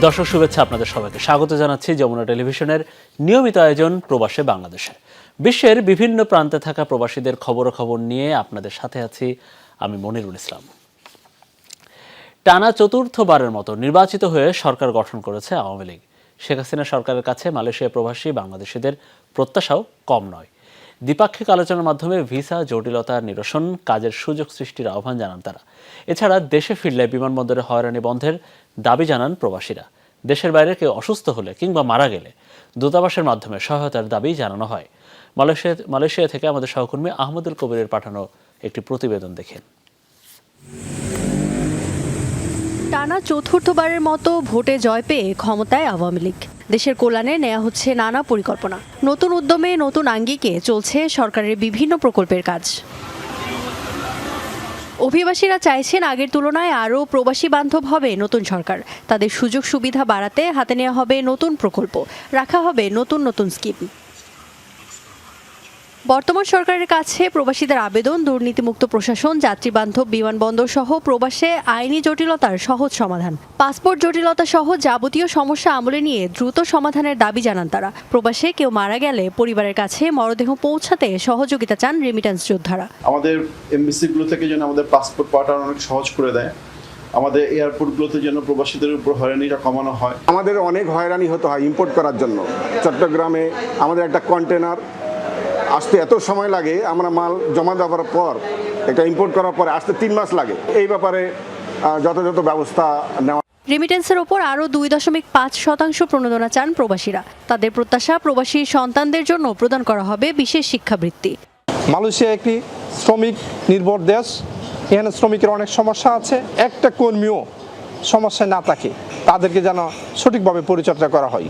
দর্শক শুভেচ্ছা, আপনাদের সবাইকে স্বাগত জানাচ্ছি যমুনা টেলিভিশনের নিয়মিত আয়োজন প্রবাসে বাংলাদেশে। বিশ্বের বিভিন্ন প্রান্তে থাকা প্রবাসীদের খবরাখবর নিয়ে আপনাদের সাথে আছি আমি মনিরুল ইসলাম। টানা চতুর্থবারের মতো নির্বাচিত হয়ে সরকার গঠন করেছে আওয়ামী লীগ। শেখ হাসিনা সরকারের কাছে মালয়েশিয়া প্রবাসী বাংলাদেশিদের প্রত্যাশাও কম নয়। দ্বিপাক্ষিক আলোচনার মাধ্যমে ভিসা জটিলতার নিরসন, কাজের সুযোগ সৃষ্টির আহ্বান জানান তারা। এছাড়া দেশে ফিরলে বিমানবন্দরে হয়রানি বন্ধের দাবি জানান প্রবাসীরা। দেশের বাইরে কেউ অসুস্থ হলে কিংবা মারা গেলে দূতাবাসের মাধ্যমে সহায়তার দাবি জানানো হয়। মালয়েশিয়া থেকে আমাদের সহকর্মী আহমদুল কবিরের পাঠানো একটি প্রতিবেদন দেখেন। টানা চতুর্থবারের মতো ভোটে জয় পেয়ে ক্ষমতায় আওয়ামী লীগ। দেশের কল্যাণে নেওয়া হচ্ছে নানা পরিকল্পনা। নতুন উদ্যমে নতুন আঙ্গিকে চলছে সরকারের বিভিন্ন প্রকল্পের কাজ। অভিবাসীরা চাইছেন আগের তুলনায় আরও প্রবাসী বান্ধব হবে নতুন সরকার। তাদের সুযোগ সুবিধা বাড়াতে হাতে নেওয়া হবে নতুন প্রকল্প, রাখা হবে নতুন নতুন স্কিম। বর্তমান সরকারের কাছে প্রবাসীদের আবেদন দুর্নীতিমুক্ত প্রশাসন, যাত্রীবান্ধব বিমানবন্দর সহ প্রবাসে আইনি জটিলতার সহজ সমাধান। পাসপোর্ট জটিলতা সহ যাবতীয় সমস্যা আমলে নিয়ে দ্রুত সমাধানের দাবি জানান তারা। প্রবাসে কেউ মারা গেলে পরিবারের কাছে মরদেহ পৌঁছাতে সহযোগিতা চান রেমিটেন্স যোদ্ধারা। আমাদের এমবিসিগুলো থেকে যেন আমাদের পাসপোর্ট পাওয়াটা অনেক সহজ করে দেয়, আমাদের এয়ারপোর্টগুলোতে যেন প্রবাসীদের উপর হয়রানিটা কমানো হয়। আমাদের অনেক হয়রানি হতে হয় ইম্পোর্ট করার জন্য। চট্টগ্রামে আমাদের একটা কন্টেনার আসতে এত সময় লাগে, আমরা মাল জমা দেওয়ার পর এটা ইম্পোর্ট করার পরে আসতে 3 মাস লাগে। এই ব্যাপারে যথাযথ ব্যবস্থা নেওয়া। রেমিটেন্সের ওপর আরও 2.5% প্রণোদনা চান প্রবাসীরা। তাদের প্রত্যাশা, প্রবাসী সন্তানদের জন্য প্রদান করা হবে বিশেষ শিক্ষাবৃত্তি। মালয়েশিয়া একটি শ্রমিক নির্ভর দেশ, এখানে শ্রমিকের অনেক সমস্যা আছে। একটা কর্মীও সমস্যায় না থাকে, তাদেরকে যেন সঠিকভাবে পরিচর্যা করা হয়,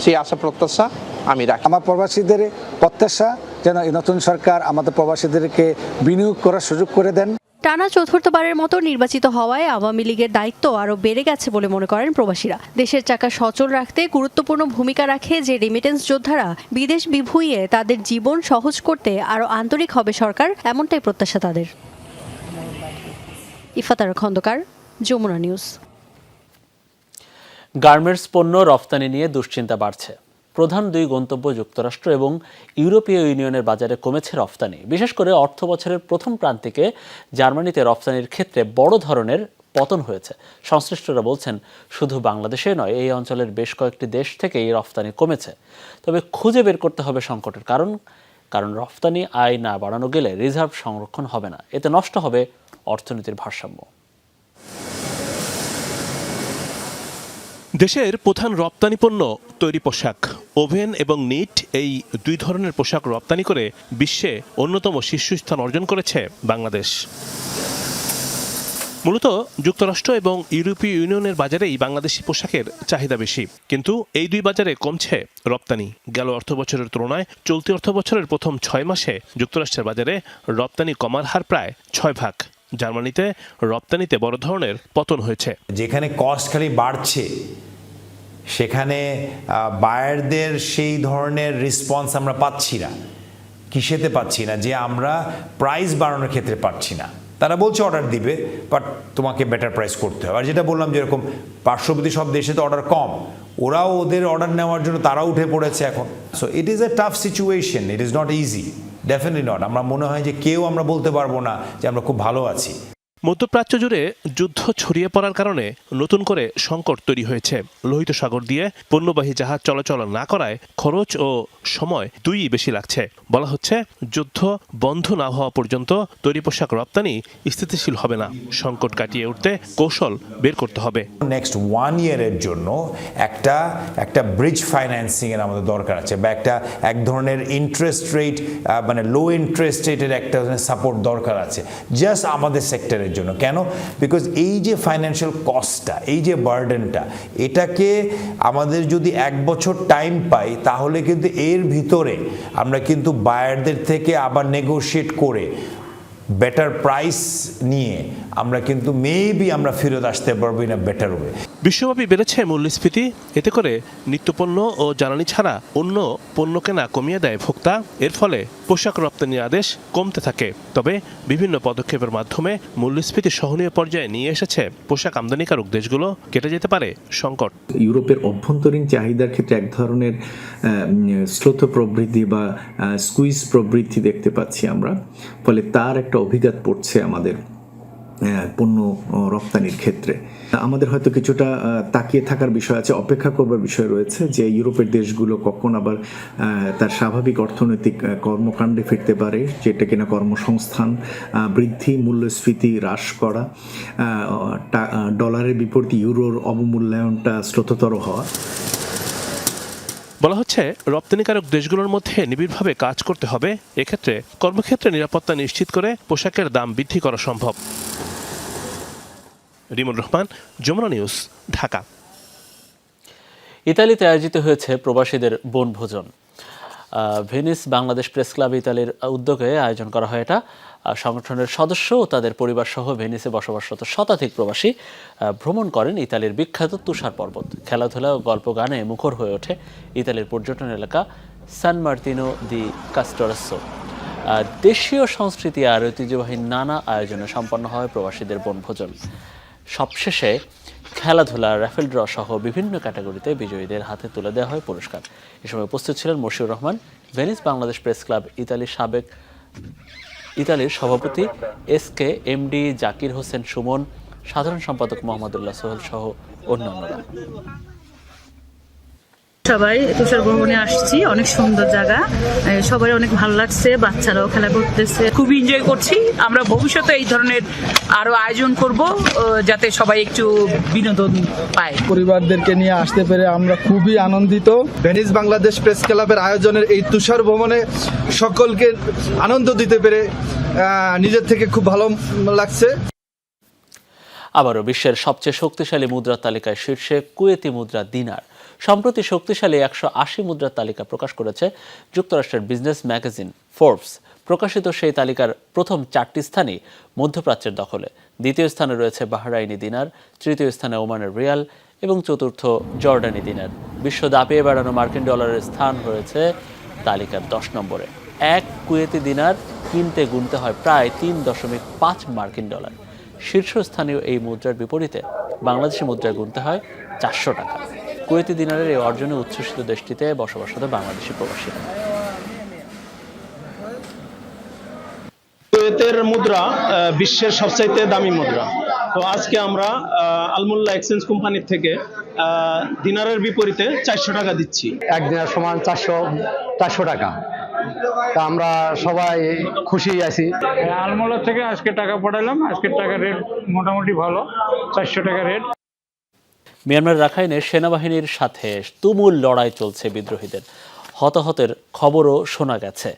সেই আশা প্রত্যাশা আমি রাখি। আমার প্রবাসীদের প্রত্যাশা যেন নতুন সরকার আমাদের প্রবাসীদেরকে বিনিয়োগ করার সুযোগ করে দেন। টানা চতুর্থবারের মতো নির্বাচিত হওয়ায় আওয়ামী লীগের দায়িত্ব আরও বেড়ে গেছে বলে মনে করেন প্রবাসীরা। দেশের চাকা সচল রাখতে গুরুত্বপূর্ণ ভূমিকা রাখে যে রেমিটেন্স যোদ্ধারা, বিদেশ বিভুঁইয়ে তাদের জীবন সহজ করতে আরও আন্তরিক হবে সরকার, এমনটাই প্রত্যাশা তাদের। ইফাতারা খন্দকার, যমুনা নিউজ। গার্মেন্টস পণ্য রফতানি নিয়ে দুশ্চিন্তা বাড়ছে। প্রধান দুই গন্তব্য যুক্তরাষ্ট্র এবং ইউরোপীয় ইউনিয়নের বাজারে কমেছে রফতানি। বিশেষ করে অর্থ বছরের প্রথম প্রান্তিকে জার্মানিতে রফতানির ক্ষেত্রে বড় ধরনের পতন হয়েছে। সংশ্লিষ্টরা বলছেন, শুধু বাংলাদেশে নয়, এই অঞ্চলের বেশ কয়েকটি দেশ থেকে এই রফতানি কমেছে। তবে খুঁজে বের করতে হবে সংকটের কারণ রফতানি আয় না বাড়ানো গেলে রিজার্ভ সংরক্ষণ হবে না, এতে নষ্ট হবে অর্থনীতির ভারসাম্য। দেশের প্রধান রপ্তানি পণ্য তৈরি পোশাক, ওভেন এবং নিট, এই দুই ধরনের পোশাক রপ্তানি করে বিশ্বে অন্যতম শীর্ষস্থান অর্জন করেছে বাংলাদেশ। মূলত যুক্তরাষ্ট্র এবং ইউরোপীয় ইউনিয়নের বাজারেই বাংলাদেশি পোশাকের চাহিদা বেশি, কিন্তু এই দুই বাজারে কমছে রপ্তানি। গেল অর্থবছরের তুলনায় চলতি অর্থবছরের প্রথম 6 মাসে যুক্তরাষ্ট্রের বাজারে রপ্তানি কমার হার প্রায় 6 ভাগ। জার্মানিতে রপ্তানিতে বড় ধরনের পতন হয়েছে। যেখানে কস্ট খালি বাড়ছে, সেখানে বায়ারদের সেই ধরনের রেসপন্স আমরা পাচ্ছি না। কিসেতে পাচ্ছি না? যে আমরা প্রাইস বাড়ানোর ক্ষেত্রে পাচ্ছি না। তারা বলছে অর্ডার দিবে, বাট তোমাকে বেটার প্রাইস করতে হবে। আর যেটা বললাম, যেরকম পার্শ্ববর্তী সব দেশে তো অর্ডার কম, ওরাও ওদের অর্ডার নেওয়ার জন্য তারাও উঠে পড়েছে এখন। So it is a tough situation, it is not easy, definitely not. আমরা মনে হয় যে কেউ আমরা বলতে পারবো না যে আমরা খুব ভালো আছি। মধ্যপ্রাচ্য জুড়ে যুদ্ধ ছড়িয়ে পড়ার কারণে নতুন করে সংকট তৈরি হয়েছে। লোহিত সাগর দিয়ে পণ্যবাহী জাহাজ চলাচল না করায় খরচ ও সময় দুইই বেশি লাগছে। বলা হচ্ছে, যুদ্ধ বন্ধ না হওয়া পর্যন্ত তৈরি পোশাক রপ্তানি স্থিতিশীল হবে না। সংকট কাটিয়ে উঠতে কৌশল বের করতে হবে। নেক্সট 1 ইয়ারের জন্য একটা ব্রিজ ফাইন্যান্সিং এর আমাদের দরকার আছে, বা এক ধরনের ইন্টারেস্ট রেট, মানে লো ইন্টারেস্ট রেটের একটা সাপোর্ট দরকার আছে জাস্ট আমাদের সেক্টরের জন্য। কেন? বিকজ এই যে ফাইন্যান্সিয়াল কস্টটা, এই যে বার্ডেনটা, এটাকে আমাদের যদি 1 বছর টাইম পাই, তাহলে কিন্তু এর ভিতরে আমরা কিন্তু বায়ারদের থেকে আবার নেগোশিয়েট করে বেটার প্রাইস নিয়ে আমরা কিন্তু মেবি আমরা ফেরত আসতে পারবো না বেটার ওয়ে। বিশ্বব্যাপী বেড়েছে মূল্যস্ফীতি, এতে করে নিত্যপণ্য ও জ্বালানি ছাড়া অন্য পণ্য কেনা কমিয়ে দেয় ভোক্তা। এর ফলে পোশাক রপ্তানির আদেশ কমতে থাকে। তবে বিভিন্ন পদক্ষেপের মাধ্যমে মূল্যস্ফীতি সহনীয় পর্যায়ে নিয়ে এসেছে পোশাক আমদানিকারক দেশগুলো। কেটে যেতে পারে সংকট। ইউরোপের অভ্যন্তরীণ চাহিদার ক্ষেত্রে এক ধরনের স্রোত প্রবৃদ্ধি বা স্কুইজ প্রবৃদ্ধি দেখতে পাচ্ছি আমরা, ফলে তার একটা অভিঘাত পড়ছে আমাদের পণ্য রপ্তানির ক্ষেত্রে। আমাদের হয়তো কিছুটা তাকিয়ে থাকার বিষয় আছে, অপেক্ষা করবার বিষয় রয়েছে যে ইউরোপের দেশগুলো কখন আবার তার স্বাভাবিক অর্থনৈতিক কর্মকাণ্ডে ফিরতে পারে, যেটা কিনা কর্মসংস্থান বৃদ্ধি, মূল্যস্ফীতি হ্রাস করা, ডলারের বিপরীতে ইউরোর অবমূল্যায়নটা স্রোততর হওয়া। বলা হচ্ছে রপ্তানিকারক দেশগুলোর মধ্যে নিবিড়ভাবে কাজ করতে হবে। এক্ষেত্রে কর্মক্ষেত্রে নিরাপত্তা নিশ্চিত করে পোশাকের দাম বৃদ্ধি করা সম্ভব। রিমন রহমান, যমুনা নিউজ, ঢাকা। ইতালিতে আয়োজিত হয়েছে প্রবাসীদের বনভোজন। ভেনিস বাংলাদেশ প্রেস ক্লাব ইতালির উদ্যোগে আয়োজন করা হয় এটা। সংগঠনের সদস্য ও তাদের পরিবার সহ ভেনিসে বসবাসরত শতাধিক প্রবাসী ভ্রমণ করেন ইতালির বিখ্যাত তুষার পর্বত। খেলাধুলা ও গল্প গানে মুখর হয়ে ওঠে ইতালির পর্যটন এলাকা সান মার্তিনো দি কাস্টোরাসো। দেশীয় সংস্কৃতি আর ঐতিহ্যবাহী নানা আয়োজনে সম্পন্ন হয় প্রবাসীদের বনভোজন। সবশেষে খেলাধুলা, র্যাফেল ড্র সহ বিভিন্ন ক্যাটাগরিতে বিজয়ীদের হাতে তুলে দেওয়া হয় পুরস্কার। এ সময় উপস্থিত ছিলেন Mashiur Rahman, Venice Bangladesh press club ইতালির সভাপতি SK MD জাকির হোসেন সুমন, সাধারণ সম্পাদক মোহাম্মদুল্লাহ সোহেল সহ অন্যান্যরা। সবাই তুষার ভ্রমণে আসছি, অনেক সুন্দর জায়গা, সবাই অনেক ভালো লাগছে, বাচ্চারাও খেলা করতেছে, খুবই এনজয় করছি। আমরা ভবিষ্যতে এই ধরনের আরো আয়োজন করব যাতে সবাই একটু বিনোদন পায়। পরিবারদেরকে নিয়ে আসতে পেরে আমরা খুবই আনন্দিত। ভেনিস বাংলাদেশ প্রেস ক্লাবের আয়োজনের এই তুষার ভ্রমণে সকলকে আনন্দ দিতে পেরে নিজের থেকে খুব ভালো লাগছে। আবারও বিশ্বের সবচেয়ে শক্তিশালী মুদ্রার তালিকায় শীর্ষে কুয়েতি মুদ্রা দিনার। সম্প্রতি শক্তিশালী 180 মুদ্রার তালিকা প্রকাশ করেছে যুক্তরাষ্ট্রের বিজনেস ম্যাগাজিন ফোর্বস। প্রকাশিত সেই তালিকার প্রথম 4টি স্থানই মধ্যপ্রাচ্যের দখলে। দ্বিতীয় স্থানে রয়েছে বাহরাইনি দিনার, তৃতীয় স্থানে ওমানের রিয়াল এবং চতুর্থ জর্ডানি দিনার। বিশ্ব দাপিয়ে বেড়ানো মার্কিন ডলারের স্থান হয়েছে তালিকার 10 নম্বরে। এক কুয়েতি দিনার কিনতে গুনতে হয় প্রায় 3.5 মার্কিন ডলার। শীর্ষস্থানীয় এই মুদ্রার বিপরীতে বাংলাদেশি মুদ্রায় গুনতে হয় 400 টাকা। কুয়েতি দিনারের এই অর্জনে উচ্ছ্বসিত দেশটিতে বসবাসরত বাংলাদেশি প্রবাসীরা। কুয়েতের মুদ্রা বিশ্বের সবচাইতে দামি মুদ্রা। তো আজকে আমরা আলমুল্লাহ এক্সচেঞ্জ কোম্পানির থেকে দিনারের বিপরীতে 400 টাকা দিচ্ছি। এক দিনার সমান 400 টাকা। তা আমরা সবাই খুশি আছি। আলমোল্লা থেকে আজকে টাকা পাঠালাম, আজকের টাকা রেট মোটামুটি ভালো, 400 টাকা রেট। মিয়ানমার রাখাইনে সেনাবাহিনীর সাথে তুমুল লড়াই চলছে বিদ্রোহীদের। হতাহতের খবরও শোনা গেছে।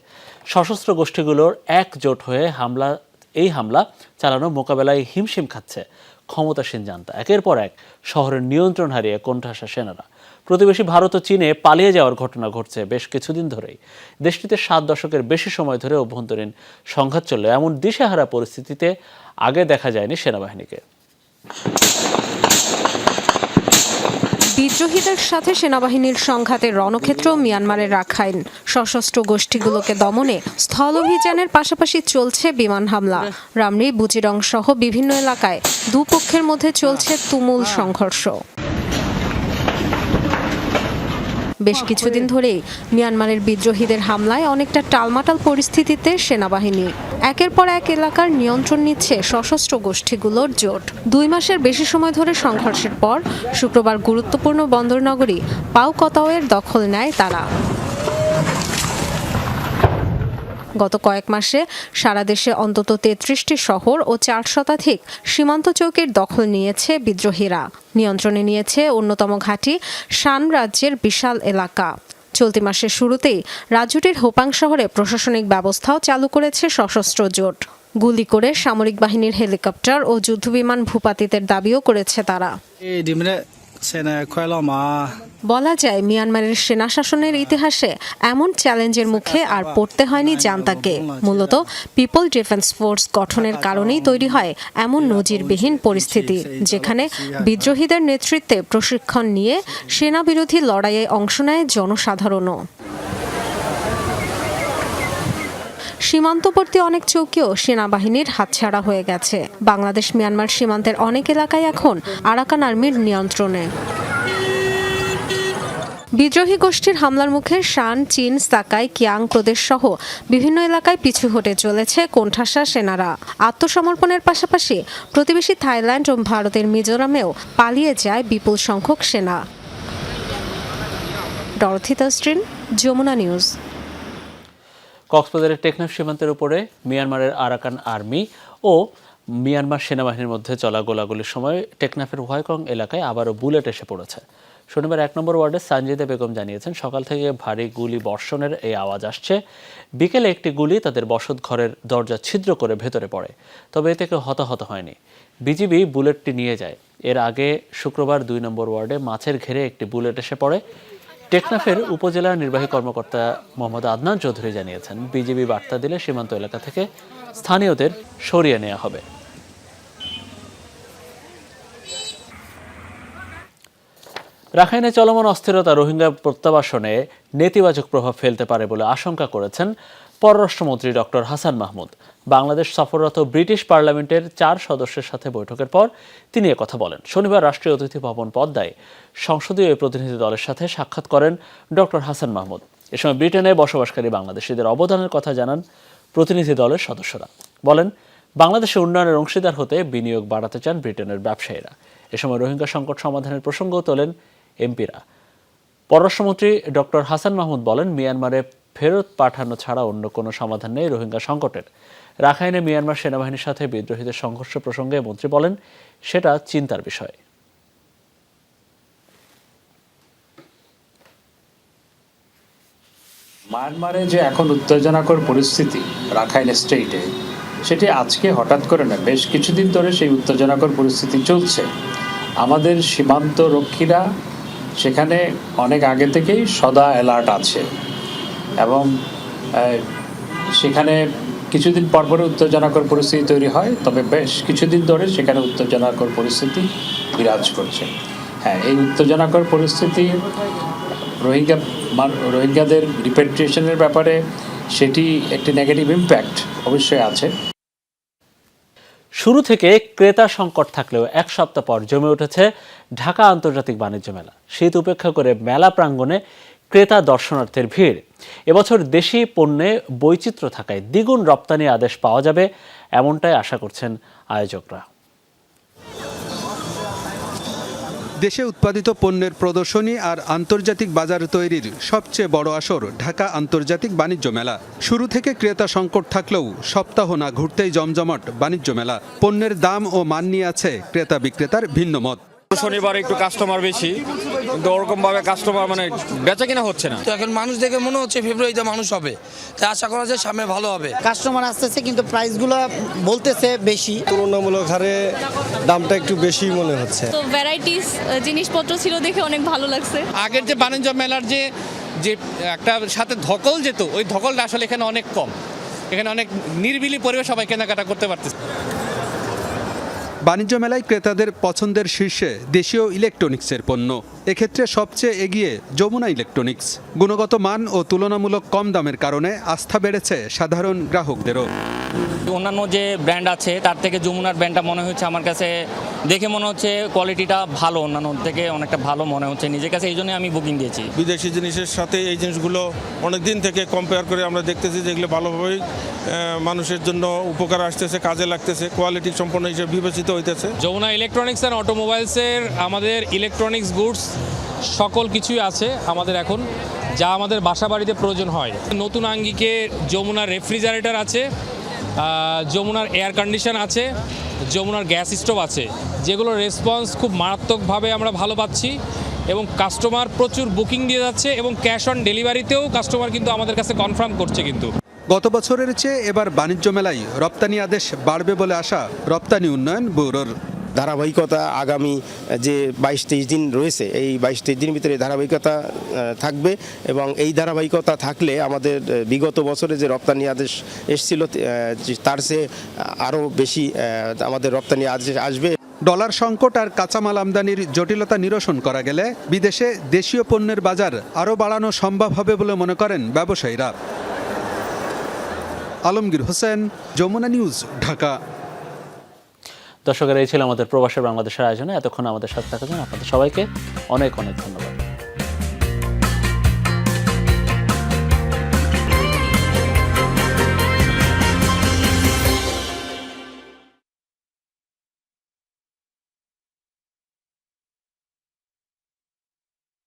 সশস্ত্র গোষ্ঠীগুলোর একজোট হয়ে এই হামলা চালানো মোকাবেলায় হিমশিম খাচ্ছে ক্ষমতাসীন জান্তা। একের পর এক শহরের নিয়ন্ত্রণ হারিয়ে কোণঠাসা সেনারা। প্রতিবেশী ভারত ও চীনে পালিয়ে যাওয়ার ঘটনা ঘটছে বেশ কিছুদিন ধরেই। দেশটিতে 7 দশকের বেশি সময় ধরে অভ্যন্তরীণ সংঘাত চললে এমন দিশেহারা পরিস্থিতিতে আগে দেখা যায়নি সেনাবাহিনীকে। বিদ্রোহীদের সাথে সেনাবাহিনীর সংঘাতের রণক্ষেত্র মিয়ানমারের রাখাইন। সশস্ত্র গোষ্ঠীগুলোকে দমনে স্থল অভিযানের পাশাপাশি চলছে বিমান হামলা। রামরি, বুচিরং সহ বিভিন্ন এলাকায় দুপক্ষের মধ্যে চলছে তুমুল সংঘর্ষ। বেশ কিছুদিন ধরেই মিয়ানমারের বিদ্রোহীদের হামলায় অনেকটা টালমাটাল পরিস্থিতিতে সেনাবাহিনী। একের পর এক এলাকার নিয়ন্ত্রণ নিচ্ছে সশস্ত্র গোষ্ঠীগুলোর জোট। 2 মাসের বেশি সময় ধরে সংঘর্ষের পর শুক্রবার গুরুত্বপূর্ণ বন্দরনগরী পাউকতাওয়ের দখল নেয় তারা। গত কয়েক মাসে সারা দেশে অন্তত 33টি শহর ও 4 শতাধিক সীমান্ত চৌকির দখল নিয়েছে বিদ্রোহীরা। নিয়ন্ত্রণে নিয়েছে অন্যতম ঘাঁটি শান রাজ্যের বিশাল এলাকা। চলতি মাসের শুরুতেই রাজ্যটির হোপাং শহরে প্রশাসনিক ব্যবস্থাও চালু করেছে সশস্ত্র জোট। গুলি করে সামরিক বাহিনীর হেলিকপ্টার ও যুদ্ধবিমান ভূপাতিতের দাবিও করেছে তারা। বলা যায় মিয়ানমারের সেনা শাসনের ইতিহাসে এমন চ্যালেঞ্জের মুখে আর পড়তে হয়নি জান্তাকে। মূলত পিপল ডিফেন্স ফোর্স গঠনের কারণেই তৈরি হয় এমন নজিরবিহীন পরিস্থিতি, যেখানে বিদ্রোহীদের নেতৃত্বে প্রশিক্ষণ নিয়ে সেনা বিরোধী লড়াইয়ে অংশ নেয় জনসাধারণও। সীমান্তবর্তী অনেক চৌকিও সেনাবাহিনীর হাতছাড়া হয়ে গেছে। বাংলাদেশ মিয়ানমার সীমান্তের অনেক এলাকায় এখন আরাকান আর্মির নিয়ন্ত্রণে। বিদ্রোহী গোষ্ঠীর হামলার মুখে শান, চীন, সাকাই, কিয়াং প্রদেশ সহ বিভিন্ন এলাকায় পিছু হটে চলেছে কোণঠাসা সেনারা। আত্মসমর্পণের পাশাপাশি প্রতিবেশী থাইল্যান্ড ও ভারতের মিজোরামেও পালিয়ে যায় বিপুল সংখ্যক সেনা। Dorothy Tasrin, Jamuna news. কক্সবাজারের টেকনাফ সীমান্তের উপরে মিয়ানমারের আরাকান আর্মি ও মিয়ানমার সেনাবাহিনীর মধ্যে চলা গোলাগুলির সময় টেকনাফের হোয়াইকং এলাকায় আবারও বুলেট এসে পড়েছে। শনিবার 1 নম্বর ওয়ার্ডে সানজিদা বেগম জানিয়েছেন, সকাল থেকে ভারী গুলি বর্ষণের এই আওয়াজ আসছে। বিকেলে একটি গুলি তাদের বসত ঘরের দরজা ছিদ্র করে ভেতরে পড়ে, তবে এতে কেউ হতাহত হয়নি। বিজিবি বুলেটটি নিয়ে যায়। এর আগে শুক্রবার 2 নম্বর ওয়ার্ডে মাছের ঘেরে একটি বুলেট এসে পড়ে। টেকনাফের উপজেলা নির্বাহী কর্মকর্তা মোহাম্মদ আদনান চৌধুরী জানিয়েছেন, বিজিবি বার্তা দিলে সীমান্ত এলাকা থেকে স্থানীয়দের সরিয়ে নেওয়া হবে। রাখাইনে চলমান অস্থিরতা রোহিঙ্গা প্রত্যাবাসনে নেতিবাচক প্রভাব ফেলতে পারে বলে আশঙ্কা করেছেন পররাষ্ট্রমন্ত্রী ডক্টর হাসান মাহমুদ। বাংলাদেশ সফররত ব্রিটিশ পার্লামেন্টের 4 সদস্যের সাথে বৈঠকের পর তিনি একথা বলেন। শনিবার রাষ্ট্রীয় অতিথি ভবন পদ্মায় সংসদীয় প্রতিনিধি দলের সাথে সাক্ষাৎ করেন ডক্টর হাসান মাহমুদ। এ সময় ব্রিটেনে বসবাসকারী বাংলাদেশিদের অবদানের কথা জানান প্রতিনিধি দলের সদস্যরা। বলেন, বাংলাদেশের উন্নয়নের অংশীদার হতে বিনিয়োগ বাড়াতে চান ব্রিটেনের ব্যবসায়ীরা। এ সময় রোহিঙ্গা সংকট সমাধানের প্রসঙ্গও তোলেন এমপিরা। পররাষ্ট্রমন্ত্রী ডক্টর হাসান মাহমুদ বলেন, মিয়ানমারে ফেরত পাঠানো ছাড়া অন্য কোনো সমাধান নেই রোহিঙ্গা সংকটের। রাখাইনে মিয়ানমার সেনাবাহিনীর সাথে বিদ্রোহীদের সংঘর্ষ প্রসঙ্গে মন্ত্রী বলেন, সেটা চিন্তার বিষয়। মায়ানমারে যে এখন উত্তেজনাকর পরিস্থিতি রাখাইন স্টেটে, সেটি আজকে হঠাৎ করে না, বেশ কিছুদিন ধরে সেই উত্তেজনাকর পরিস্থিতি চলছে। আমাদের সীমান্ত রক্ষীরা সেখানে অনেক আগে থেকেই সদা অ্যালার্ট আছে এবং সেখানে কিছুদিন পরপরে উত্তেজনাকর পরিস্থিতি তৈরি হয়, তবে বেশ কিছুদিন ধরে সেখানে উত্তেজনাকর পরিস্থিতি বিরাজ করছে। হ্যাঁ, এই উত্তেজনাকর পরিস্থিতি রোহিঙ্গাদের রিপ্যাট্রিয়েশনের ব্যাপারে সেটি একটি নেগেটিভ ইম্প্যাক্ট অবশ্যই আছে। শুরু থেকে ক্রেতা সংকট থাকলেও 1 সপ্তাহ পর জমে উঠেছে ঢাকা আন্তর্জাতিক বাণিজ্য মেলা। শীত উপেক্ষা করে মেলা প্রাঙ্গণে ক্রেতা দর্শনার্থীর ভিড়। এবছর দেশি পণ্যে বৈচিত্র্য থাকায় দ্বিগুণ রপ্তানি আদেশ পাওয়া যাবে, এমনটাই আশা করছেন আয়োজকরা। দেশে উৎপাদিত পণ্যের প্রদর্শনী আর আন্তর্জাতিক বাজার তৈরির সবচেয়ে বড় আসর ঢাকা আন্তর্জাতিক বাণিজ্য মেলা। শুরু থেকে ক্রেতা সংকট থাকলেও সপ্তাহ না ঘুরতেই জমজমাট বাণিজ্য মেলা। পণ্যের দাম ও মান নিয়ে আছে ক্রেতা বিক্রেতার ভিন্ন মত। শনিবার একটু কাস্টমার বেশি, কিন্তু ওরকম ভাবে কাস্টমার বেচা কিনা হচ্ছে না। তো এখন মানুষ দেখে মনে হচ্ছে ফেব্রুয়ারিতে মানুষ হবে, তাই আশা করা যায় সামনে ভালো হবে। কাস্টমার আসতেছে, কিন্তু প্রাইসগুলো বলতেছে বেশি, তুলনামূলক হারে দামটা একটু বেশি মনে হচ্ছে। তো ভ্যারাইটিস জিনিসপত্র ছিল দেখে অনেক ভালো লাগছে। আগের যে বাণিজ্য মেলার যে একটা সাথে ধকল যেত, ওই ধকলটা আসলে এখানে অনেক কম। এখানে অনেক নিরিবিলি পরিবেশ, সবাই কেনাকাটা করতে পারতেছে। বাণিজ্য মেলায় ক্রেতাদের পছন্দের শীর্ষে দেশীয় ইলেকট্রনিক্সের পণ্য। এক্ষেত্রে সবচেয়ে এগিয়ে যমুনা ইলেকট্রনিক্স। গুণগত মান ও তুলনামূলক কম দামের কারণে আস্থা বেড়েছে সাধারণ গ্রাহকদেরও। অন্যান্য যে ব্র্যান্ড আছে তার থেকে যমুনার ব্র্যান্ডটা মনে হচ্ছে আমার কাছে, দেখে মনে হচ্ছে কোয়ালিটিটা ভালো, অন্যান্য থেকে অনেকটা ভালো মনে হচ্ছে নিজের কাছে, এই জন্য আমি বুকিং দিয়েছি। বিদেশি জিনিসের সাথে এই জিনিসগুলো অনেক দিন থেকে কম্পেয়ার করে আমরা দেখতেছি যেগুলো ভালোভাবেই মানুষের জন্য উপকার আসতেছে, কাজে লাগতেছে, কোয়ালিটি সম্পন্ন হিসেবে বিবেচিত হইতেছে। যমুনা ইলেকট্রনিক্স অ্যান্ড অটোমোবাইলসের আমাদের ইলেকট্রনিক্স গুডস সকল কিছুই আছে আমাদের এখন, যা আমাদের বাসা বাড়িতে প্রয়োজন হয়। নতুন আঙ্গিকে যমুনার রেফ্রিজারেটর আছে, যমুনার এয়ার কন্ডিশন আছে, যমুনার গ্যাস স্টোভ আছে, যেগুলোর রেসপন্স খুব মারাত্মকভাবে আমরা ভালো পাচ্ছি এবং কাস্টমার প্রচুর বুকিং দিয়ে যাচ্ছে এবং ক্যাশ অন ডেলিভারিতেও কাস্টমার কিন্তু আমাদের কাছে কনফার্ম করছে। কিন্তু গত বছরের চেয়ে এবার বাণিজ্য মেলায় রপ্তানি আদেশ বাড়বে বলে আশা রপ্তানি উন্নয়ন ব্যুরোর। ধারাবাহিকতা আগামী যে 22-23 দিন রয়েছে, এই 22-23 দিনের ভিতরে ধারাবাহিকতা থাকবে এবং এই ধারাবাহিকতা থাকলে আমাদের বিগত বছরে যে রপ্তানি আদেশ এসেছিল তার চেয়ে আরও বেশি আমাদের রপ্তানি আদেশ আসবে। ডলার সংকট আর কাঁচামাল আমদানির জটিলতা নিরসন করা গেলে বিদেশে দেশীয় পণ্যের বাজার আরও বাড়ানো সম্ভব হবে বলে মনে করেন ব্যবসায়ীরা। আলমগীর হোসেন, যমুনা নিউজ, ঢাকা। দর্শকেরা, এই ছিল আমাদের প্রবাসী বাংলাদেশের আয়োজনে। এতক্ষণ আমাদের সাথে থাকার জন্য আপনাদের সবাইকে অনেক অনেক ধন্যবাদ।